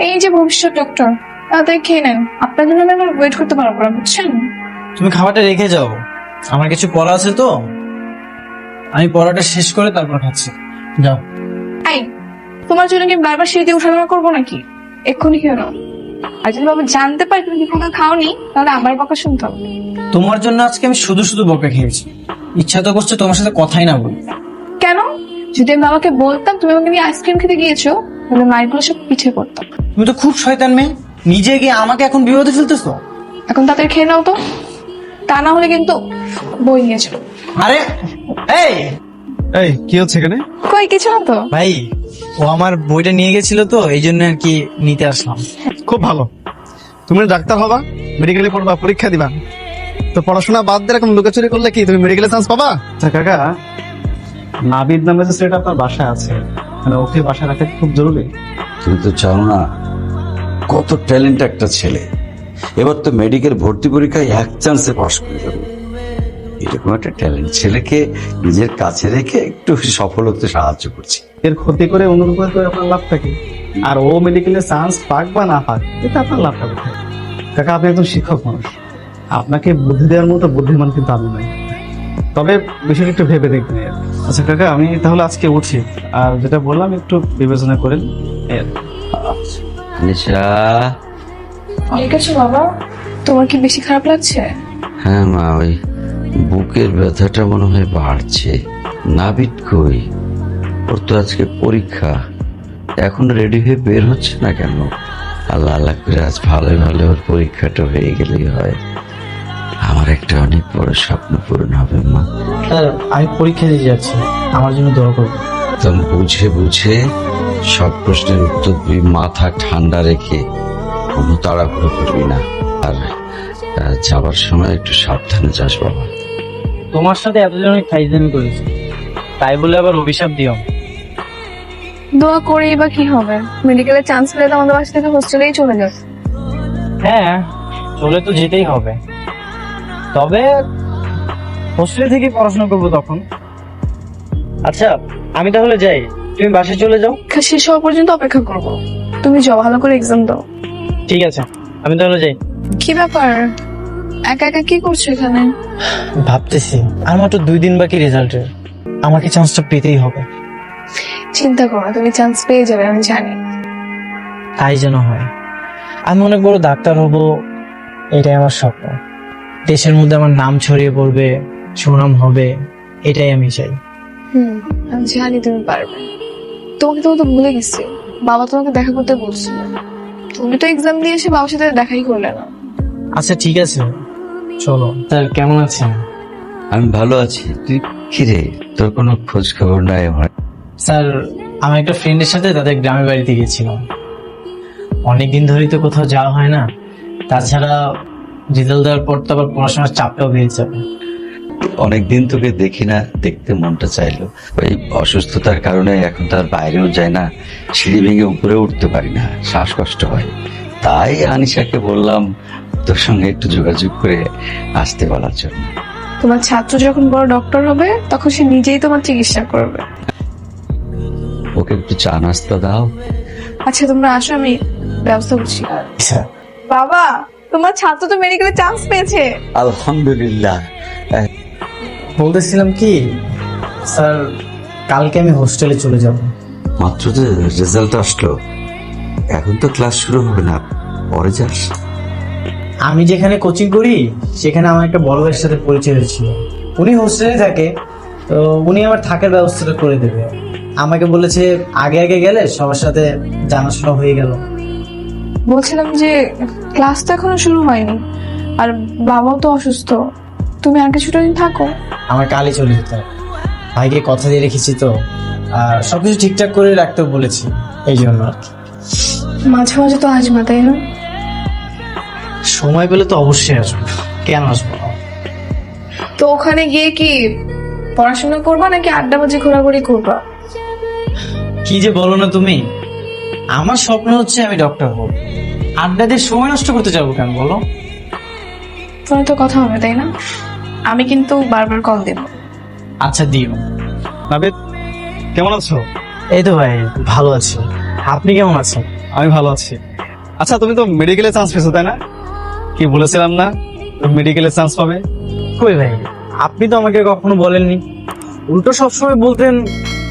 এই যে ভবিষ্যৎ ডক্টর, তাদের খেয়ে নেন। আপনার জন্য আমি ওয়েট করতে পারবো না, বুঝছেন? তুমি খাবারটা রেখে যাও, আমার কিছু পড়া আছে তো, আমি পড়াটা শেষ করে তারপর খাচ্ছি। যাও। এই, তোমার জন্য কি বারবার সিঁড়ি দিয়ে উঠানামা করবো নাকি? এক্ষুনি খেয়ে নাও। আর যদি বাবা জানতে পারে তুমি খাবার খাওনি, তাহলে আমার বকা শুনতে হবে। তোমার জন্য আজকে আমি শুধু শুধু বকা খেয়েছি। ইচ্ছা তো করছে তোমার সাথে কথাই না বলি। কেন? যদি আমি বাবাকে বলতাম তুমি আমাকে নিয়ে আইসক্রিম খেতে গিয়েছো, তাহলে মাইগুলো সব পিছিয়ে পড়তাম। তুমি তো খুব শয়তান মেয়ে, নিজে গিয়ে আমাকে এখন বিপদে ফেলতেছো। এখন তাদের খেয়ে নাও তো, তা না হলে কিন্তু বই নিয়েছো। আরে এই এই কি হচ্ছে এখানে? কই কিছু না তো। ভাই, ও আমার বইটা নিয়ে গেছিল তো, এই জন্য আর কি নিতে আসলাম। খুব ভালো, তুমি ডাক্তার হবা, মেডিকেলে পড়বা, পরীক্ষা দিবা। তো পড়াশোনা বাদ দিয়ে এরকম লুকাচুরি করলে কি তুমি মেডিকেলে চান্স পাবা? আচ্ছা কাকা, নাবিদ নামে যে ছেলেটা আপনার বাসায় আছে, মানে ওকে বাসায় রাখা খুব জরুরি। তুমি তো চাও না, কত ট্যালেন্ট একটা ছেলে, এবার তো মেডিকেল ভর্তি পরীক্ষায় এক চান্সে পাশ করে যাবে। এরকম একটা ট্যালেন্ট ছেলেকে নিজের কাছে রেখে একটু সফল হতে সাহায্য করছি। এর ক্ষতি করে অনুরূপে করে আপনার লাভটা কি? আর ও মেডিকেলে চান্স পাক বা না পাক, এটা আপনার লাভটা কোথায়? কাকা, আপনি একজন শিক্ষক মানুষ, আপনাকে বুদ্ধি দেওয়ার মতো বুদ্ধিমান কিন্তু আমি নই। তবে বিষয়টা একটু ভেবে দেখবেন। আচ্ছা কাকা, আমি তাহলে আজকে উঠছি, আর যেটা বললাম একটু বিবেচনা করেন। নিশা, ঠিক আছে বাবা, তোমার কি বেশি খারাপ লাগছে? হ্যাঁ মা, ওই বুকের ব্যথাটা মনে হয় বাড়ছে। নাবিদ কই? ওর তো আজকে পরীক্ষা, এখন রেডি হয়ে বের হচ্ছে না কেন? আল্লাহ আল্লাহ করে আজ ভালো ভালো ওর পরীক্ষাটা হয়ে গেলেই হয়, আমার একটা অনেক বড় স্বপ্ন পূরণ হবে মা। স্যার, আমি পরীক্ষা দিয়ে যাচ্ছি, আমার জন্য দোয়া করবেন। একদম বুঝে বুঝে সব প্রশ্নের উত্তর দিবি, মাথা ঠান্ডা রেখে, কোনো তাড়াহুড়ো করবি না। আর যাবার সময় একটু সাবধানে যাস বাবা। তোমার সাথে এতজন ফাইজলামি করেছি, তাই বলে আবার অভিশাপ দিও। দোয়া করেই বা কি হবে? মেডিকেলে চান্স পেলে তো আমাদের বাসা থেকে হোস্টেলেই চলে যাবে। হ্যাঁ, চলে তো যেতেই হবে, তবে হোস্টেলে থেকে পড়াশোনা করবো তখন। আচ্ছা, আমি তাহলে যাই, তুমি বাসায় চলে যাও। পরীক্ষা শেষ হওয়া পর্যন্ত অপেক্ষা করবো। তুমি যাও, ভালো করে এক্সাম দাও। ঠিক আছে, আমি তাহলে যাই। কি ব্যাপার, একা একা কি করছো এখানে? ভাবতেছি আর মাত্র 2 দিন বাকি রেজাল্টের, আমাকে চান্সটা পেতেই হবে। চিন্তা করো না, তুমি চান্স পেয়ে যাবে, আমি জানি। তাই যেন হয়, আমি অনেক বড় ডাক্তার হব, এটাই আমার স্বপ্ন। দেশের মধ্যে আমার নাম ছড়িয়ে পড়বে, সুনাম হবে, এটাই আমি চাই। আমি জানি তুমি পারবে। তোমাকে তো ভুলে গেছি, বাবা তোমাকে দেখা করতে বলছিল। তুমি তো এক্সাম দিয়ে এসে বাবার সাথে দেখাই করলে না। আচ্ছা ঠিক আছে, চলো। স্যার কেমন আছেন? আমি ভালো আছি, তুই কি রে, তোর কোনো খোঁজ খবর নাই আমার? স্যার, আমি একটা ফ্রেন্ডের সাথে তাদের গ্রামের বাড়িতে গেছিলাম। অনেকদিন ধরেই তো কোথাও যাওয়া হয় না, তাছাড়া রেজাল্ট দেওয়ার পর তো আবার পড়াশোনার চাপটাও বেড়ে যাবে। অনেকদিন তোকে দেখি না, দেখতে মনটা চাইলো। ওই অসুস্থতার কারণে এখন তার বাইরেও যায় না, সিঁড়ি ভেঙে উপরে উঠতে পারি না, শ্বাসকষ্ট হয়। তাই আনিশাকে বললাম তোর সঙ্গে একটু যোগাযোগ করে আসতে বলার জন্য। তোমার ছাত্র যখন বড় ডক্টর হবে, তখন সে নিজেই তোমার চিকিৎসা করবে। ওকে একটু চা নাস্তা দাও। আচ্ছা তোমরা আসো, আমি ব্যবস্থা করছি। আচ্ছা, বাবা, তোমার ছাত্র তো মেডিকেলে চান্স পেয়েছে। আলহামদুলিল্লাহ। বলতেছিলাম কি স্যার, কালকে আমি হোস্টেলে চলে যাব। মাত্র যে রেজাল্ট আসলো, এখন তো ক্লাস শুরু হবে না, পরে যাস। আমি যেখানে কোচিং করি সেখানে আমার একটা বড় ভাইয়ের সাথে পরিচয় হয়েছিল। উনি হোস্টেলে থাকে, তো উনি আমার থাকার ব্যবস্থাটা করে দেবে। আমাকে বলেছে আগে আগে গেলে সবার সাথে জানাশোনা হয়ে গেল। বলছিলাম যে ক্লাস তো এখনো শুরু হয়নি, আর বাবাও তো অসুস্থ। তুমি আর কিছুটা দিন থাকো। আমার কালই চলে যেতে হবে, ভাইকে কথা দিয়ে রেখেছি তো, আর সবকিছু ঠিকঠাক করে রাখতেও বলেছি, এই জন্য আর কি। মাঝে মাঝে তো আসবা, তাই না? সময় পেলে তো অবশ্যই আসবো, কেন আসবো না? তো ওখানে গিয়ে কি পড়াশোনা করবা নাকি আড্ডাবাজি ঘোরাঘুরি করবা? কি যে বলো না তুমি, আমার স্বপ্ন হচ্ছে আমি ডক্টর হব, আড্ডা দিয়ে সময় নষ্ট করতে যাবো কেন বলো? তোমার তো কথা হবে, তাই না? আমি কিন্তু বারবার কল দেব। আচ্ছা দিও। নাবিদ, কেমন আছো? এই তো ভাই, ভালো আছি। আপনি কেমন আছেন? আমি ভালো আছি। আচ্ছা, তুমি তো মেডিকেলে চান্স পেয়েছো তাই না? কি বলেছিলাম না তুমি মেডিকেলে চান্স পাবে? কই ভাই, আপনি তো আমাকে কখনো বলেননি। উল্টো সবসময় বলতেন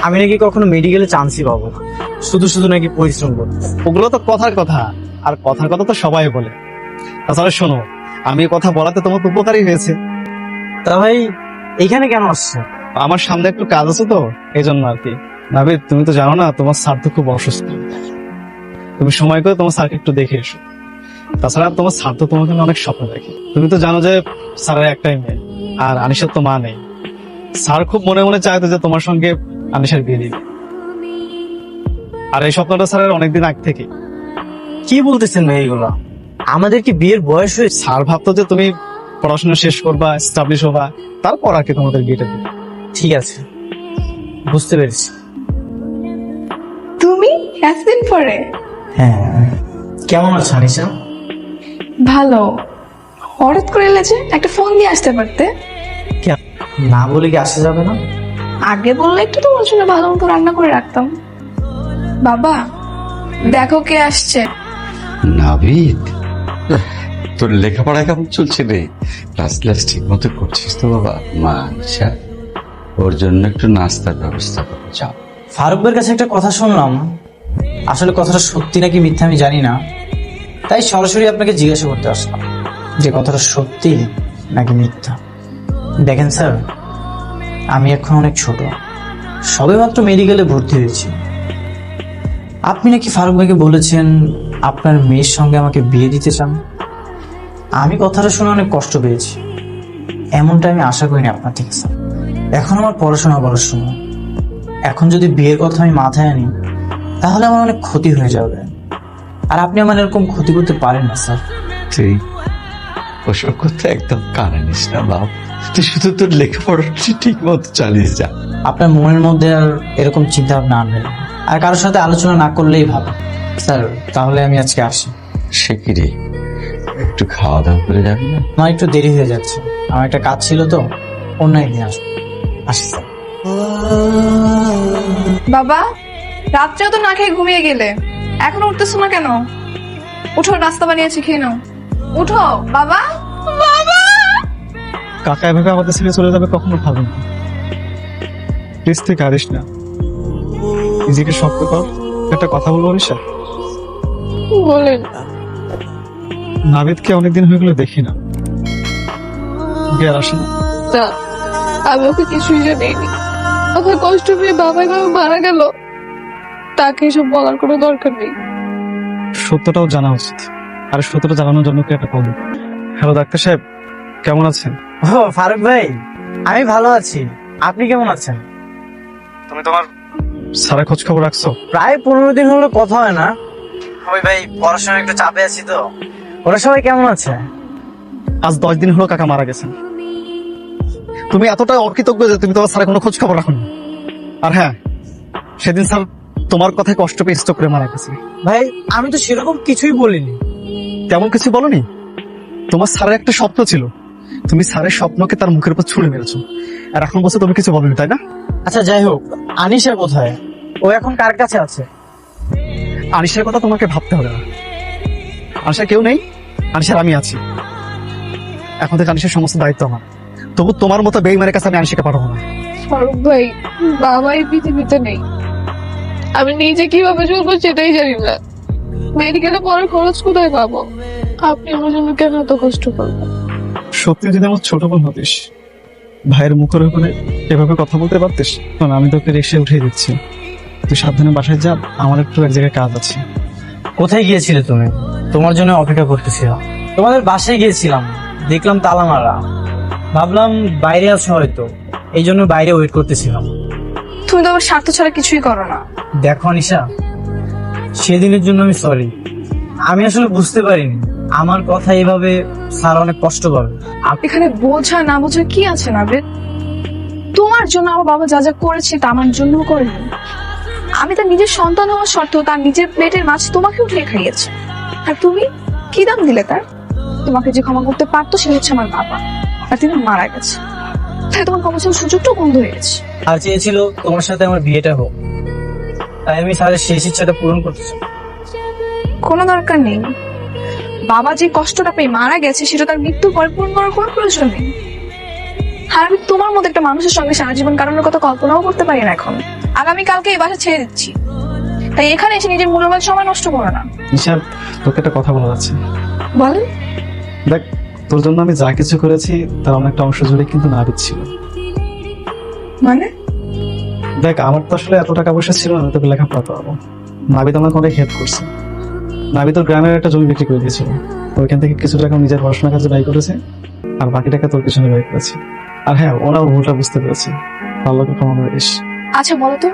আমি নাকি কখনো মেডিকেলে চান্সই পাবো না, শুধু শুধু নাকি পরিশ্রম করবো। ওগুলো তো কথার কথা, আর কথার কথা তো সবাই বলে। তাছাড়া শোনো, আমি এই কথা বলাতে তোমার তো উপকারই হয়েছে। তা ভাই এইখানে কেন আসছে? আমার সামনে একটু কাজ আছে তো, এই জন্য আর কি। নাবিদ, তুমি তো জানো না তোমার স্যার তো খুব অসুস্থ। তুমি সময় করে তোমার স্যারকে একটু দেখে এসো। তাছাড়া তোমার স্যার তো তোমাকে নিয়ে অনেক স্বপ্ন দেখে। তুমি তো জানো যে স্যারের একটাই মেয়ে, আর আনিশার তো মা নেই। স্যার খুব মনে মনে চাইতো যে তোমার সঙ্গে আনিশার বিয়ে দিবে, আর এই স্বপ্নটা স্যারের অনেকদিন আগ থেকে। কি বলতেছেন ভাই এগুলো? আমাদের কি বিয়ের বয়স হয়েছে? স্যার ভাবতো যে তুমি পড়াশোনা শেষ করবা, এস্টাবলিশ হবা, তারপর আর কি তোমাদের বিয়েটা দিবে। ঠিক আছে, বুঝতে পেরেছি। তুমি এতদিন পরে? হ্যাঁ, কেমন আছো আনিশা? ভালো। হঠাৎ করে এলে যে, একটা ফোন দিয়ে আসতে পারতে। না বলে কি আসা যাবে না? আগে বললে একটু তোমার জন্য ভালো মতো রান্না করে রাখতাম। বাবা, দেখো কে আসছে। নাবিদ, তোর লেখাপড়া কেমন চলছে রে? ক্লাস ক্লাস ঠিক মতো করছিস তো বাবা? মা আনিশা, ওর জন্য একটু নাস্তার ব্যবস্থা করে যাও। ফারুক ভাইয়ের কাছে একটা কথা শুনলাম, আসলে কথাটা সত্যি নাকি মিথ্যা আমি জানি না, তাই সরাসরি আপনাকে জিজ্ঞাসা করতে আসলাম যে কথাটা সত্যি নাকি মিথ্যা। দেখেন স্যার, আমি এখন অনেক ছোট, সবেমাত্র মেডিকেলে ভর্তি হয়েছি। আপনি নাকি ফারুক ভাইকে বলেছেন আপনার মেয়ের সঙ্গে আমাকে বিয়ে দিতে চান। আমি কথাটা শুনে অনেক কষ্ট পেয়েছি, এমনটা আমি আশা করিনি আপনার থেকে স্যার। এখন আমার পড়াশোনা করার সময়, এখন যদি বিয়ের কথা আমি মাথায় আনি তাহলে আমার অনেক ক্ষতি হয়ে যাবে, আর আপনি আমার এরকম ক্ষতি করতে পারেন না স্যার। তুই ওসব কথা একদম কানে নিস না বাপ, তুই শুধু তোর লেখাপড়া ঠিক মতো চালিয়ে যা। আপনার মনের মধ্যে আর এরকম চিন্তা ভাবনা আনবেন না, আর কারোর সাথে আলোচনা না করলেই ভালো। স্যার, তাহলে আমি আজকে আসি। সে কি রে, একটু খাওয়া দাওয়া করে যাবি না? আমার একটু দেরি হয়ে যাচ্ছে, আমার একটা কাজ ছিল তো, অন্য একদিন আসবো। আসি স্যার। বাবা, রাত্রেও তো না খেয়ে ঘুমিয়ে গেলে, এখন উঠতেছো না কেন? উঠো, নাস্তা বানিয়েছি, খেয়ে নাও। উঠো বাবা। বাবা, কাকা এভাবে আমাদের ছেড়ে চলে যাবে কখনো ভাবেন না। প্লিজ তুই কাঁদিস না, নিজেকে শক্ত কর। একটা কথা বলবো আনিশা, বলেন। নাবিদকে অনেকদিন হয়ে গেলো দেখি না, আর আসে না। না, আমি ওকে কিছুই জানিনি। আমার কষ্ট পেয়ে বাবা এভাবে মারা গেল, তাকে এসব বলার কোনো দরকার নেই। সত্যটাও জানা উচিত, আর সত্যটা জানানোর জন্য কি একটা কল। হ্যালো ডাক্তার সাহেব, কেমন আছেন? ও ফারুক ভাই, আমি ভালো আছি, আপনি কেমন আছেন? তুমি তোমার সারা খোঁজ খবর রাখছো? প্রায় 15 দিন হলো কথা হয় না। ওই ভাই, পড়াশোনার একটু চাপে আছি তো। ওরা সবাই কেমন আছে? আজ 10 দিন হলো কাকা মারা গেছেন। তুমি এতটা অকৃতজ্ঞ যে তুমি তোমার স্যারের কোনো খোঁজ খবর রাখো না। আর হ্যাঁ, সেদিন স্যার তোমার কথায় কষ্ট পেয়ে স্ট্রোক করে মারা গেছে। ভাই, আমি তো সেরকম কিছুই বলিনি। তেমন কিছু বলনি? তোমার স্যারের একটা স্বপ্ন ছিল, তুমি স্যারের স্বপ্নকে তার মুখের উপর ছুঁড়ে মেরেছো, আর এখন বলছো তুমি কিছু বলনি, তাই না? আচ্ছা যাই হোক, আনিশা কোথায়? ও এখন কার কাছে আছে? আনিশার কথা তোমাকে ভাবতে হবে না। আনিশা কেউ নেই, আনিশার আমি আছি। এখন থেকে আনিশার সমস্ত দায়িত্ব আমার। তবু তোমার মতো বেইমানের কাছে আমি আনিশাকে পাঠাবো না। ফারুক ভাই, বাবা এই পৃথিবীতে নেই, আমি নিজে কিভাবে চলবো সেটাই জানি না। মেডিকেলে পড়ার খরচ কোথায় পাবো? আপনি আমার জন্য কেন এত কষ্ট করবেন? সত্যি যদি আমার ছোট বোন হতিস, ভাইয়ের মুখের উপরে এভাবে কথা বলতে পারতিস, তখন আমি তোকে রেখে উঠিয়ে দিচ্ছি। তুই সাবধানে বাসায় যা, আমার একটু এক জায়গায় কাজ আছে। কোথায় গিয়েছিলে তুমি? তোমার জন্য অপেক্ষা করতেছিলাম। তোমাদের বাসায় গিয়েছিলাম, দেখলাম তালা মারা, ভাবলাম বাইরে আছো হয়তো, এই জন্য বাইরে ওয়েট করতেছিলাম। তুমি তো আমার স্বার্থ ছাড়া কিছুই করো না। দেখো নিশা, সেদিনের জন্য আমি সরি। আমি আসলে বুঝতে পারিনি আমার কথা এইভাবে স্যার অনেক কষ্ট পাবে। এখানে বোঝা না বোঝা কি আছে নাবিদ? তোমার জন্য আমার বাবা যা যা করেছে তা আমার জন্য করেনি। আমি তার নিজের সন্তান হওয়ার সত্ত্বেও তার নিজের প্লেটের মাছ তোমাকে উঠিয়ে খাইয়েছে, আর তুমি কি দাম দিলে তার? তোমাকে যে ক্ষমা করতে পারতো সে হচ্ছে আমার বাবা, আর তিনি মারা গেছে, তাই তোমার ক্ষমা চাওয়ার সুযোগটাও বন্ধ হয়ে গেছে। আর চেয়েছিল তোমার সাথে আমার বিয়েটা হোক, তাই আমি স্যারের শেষ ইচ্ছাটা পূরণ করতে চাই। কোনো দরকার নেই। বাবা যে কষ্টটা পেয়ে মারা গেছে সেটা তার মৃত্যু পরে পূরণ করার কোনো প্রয়োজন নেই। আর আমি তোমার মতো একটা মানুষের সঙ্গে সারা জীবন কাটানোর কথা কল্পনাও করতে পারি না এখন। আগামীকালকে এই বাসা ছেড়ে দিচ্ছি, তাই এখানে এসে নিজের মূল্যবান সময় নষ্ট করো না। নিশা, তোকে একটা কথা বলা যাচ্ছে। বলেন। দেখ, তোর জন্য আমি যা কিছু করেছি তার অনেকটা অংশ জুড়ে কিন্তু নাবিদ ছিল। মানে? দেখ, আমার তো আসলে এত টাকা পয়সা ছিল না তোকে লেখাপড়া করাবো। নাবিদ আমাকে অনেক হেল্প করছে। নাবিদ তোর গ্রামের একটা জমি বিক্রি করে দিয়েছিল, ওইখান থেকে কিছু টাকা নিজের পড়াশোনার কাজে ব্যয় করেছে, আর বাকি টাকা তোর পিছনে ব্যয় করেছে। আর হ্যাঁ, ওরা ওর ভুলটা বুঝতে পেরেছে। আল্লাহকে ক্ষমা করে দিস। আচ্ছা বলো তো,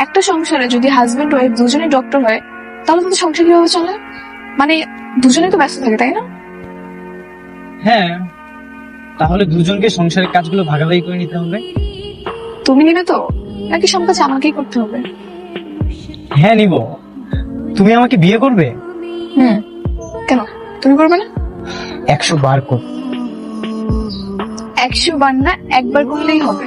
একটা সংসারে যদি হাজবেন্ড ওয়াইফ দুজনেই ডক্টর হয় তাহলে তো সংসার কিভাবে চলে? মানে দুজনেই তো ব্যস্ত থাকে, তাই না? হ্যাঁ, তাহলে দুজনকে সংসারের কাজগুলো ভাগাভাগি করে নিতে হবে। তুমি নিবে তো, নাকি সব কাজ আমাকেই করতে হবে? হ্যাঁ নিব। তুমি আমাকে বিয়ে করবে? কেন, তুমি করবে না? 100 বার কর। 100 বার না, একবার করলেই হবে।